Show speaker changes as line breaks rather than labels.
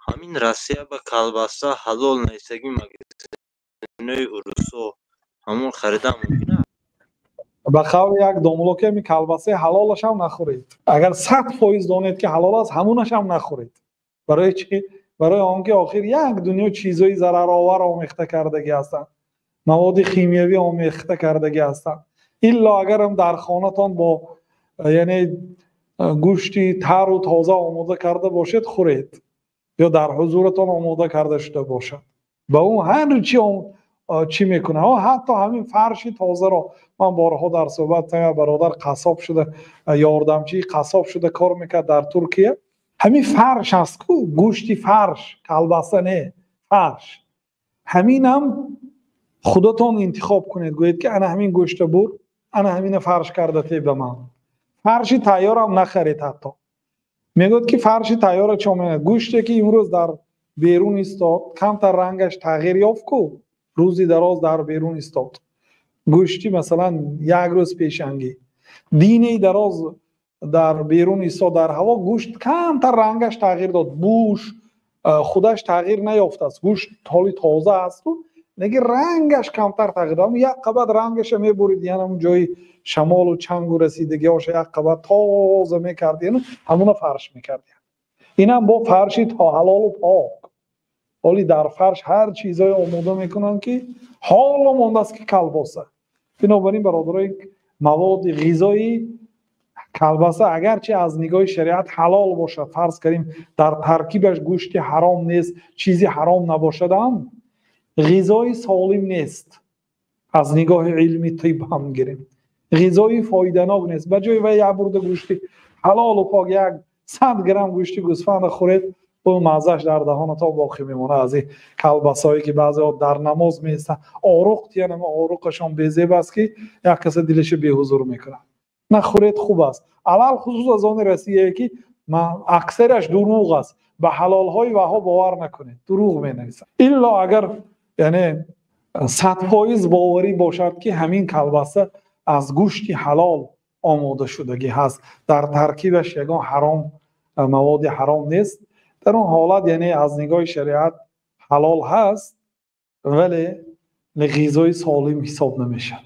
همین Rossiya با کالباسا حلال نیستگی مگزینای اروسو همون خریدن ممکنه؟
به قول یک دوملوکه می کالباسه حلالش هم نخورید. اگر 100% دانید که حلال است همونش هم نخورید. برای چی؟ برای آنکه آخر یک دنیا چیزای ضررآور آمیخته کردگی هستند. مواد شیمیایی آمیخته کردگی هستند. الا اگر هم در خانه‌تان با یعنی گوشتی تر و تازه آماده کرده باشید خورید یا در حضورتان آماده کرده شده باشد. با اون هر چی میکنه حتی همین فرش تازه را من بارها در صحبت برادر قصاب شده یاردمچی قصاب شده کار میکرد در ترکیه. همین فرش است گوشتی فرش کالباسه نه فرش همین هم خودتون انتخاب کنید گویید که انا همین گوشت بود انا همین فرش کرده تی به من فرشی تیار هم نخرید. حتی میگوید که فرشی تیار چون گوشتی که امروز در بیرون استاد کمتر رنگش تغییر یافت کو روزی دراز در بیرون استاد گوشتی مثلا یک روز پیشنگی دینی دراز در بیرون استاد در هوا گوشت کمتر رنگش تغییر داد بوش خودش تغییر نیافت است گوشت حالی تازه است نگه رنگش کمتر تغییر داد یک قبط رنگش میبرید یعنی اون جای شمال و چنگ و رسیدگی هاش یک قبط تازه میکرد یعنی همون فرش میکرد. این هم با فرشی تا حلال و پاک ولی در فرش هر چیزای آماده میکنن که حالا مانده است که کالباسه. بنابراین برادرای مواد غذایی کالباسه اگرچه از نگاه شریعت حلال باشد فرض کنیم در ترکیبش گوشت حرام نیست چیزی حرام نباشد هم غذای سالم نیست از نگاه علمی طب هم گیریم غذای فایده‌ناک نیست. به جای و یک برده گوشتی حلال و پاک یک 100 گرم گوشتی گوسفند خورید اون مزهش در دهانتان باقی میمونه. از این کالباسایی که بعضی در نماز میستن آروق یعنی آروقشان بیزیب است که یک کس دلش بی حضور میکنه. نخورید خوب است علل خصوص از آن رسیه که اکثرش دروغ است به حلال های وها باور نکنید دروغ مینویسن الا اگر یعنی 100% باوری باشد که همین کالباسه از گوشت حلال آماده شدگی هست در ترکیبش یگان حرام مواد حرام نیست در اون حالت یعنی از نگاه شریعت حلال هست ولی غذای سالم حساب نمیشد.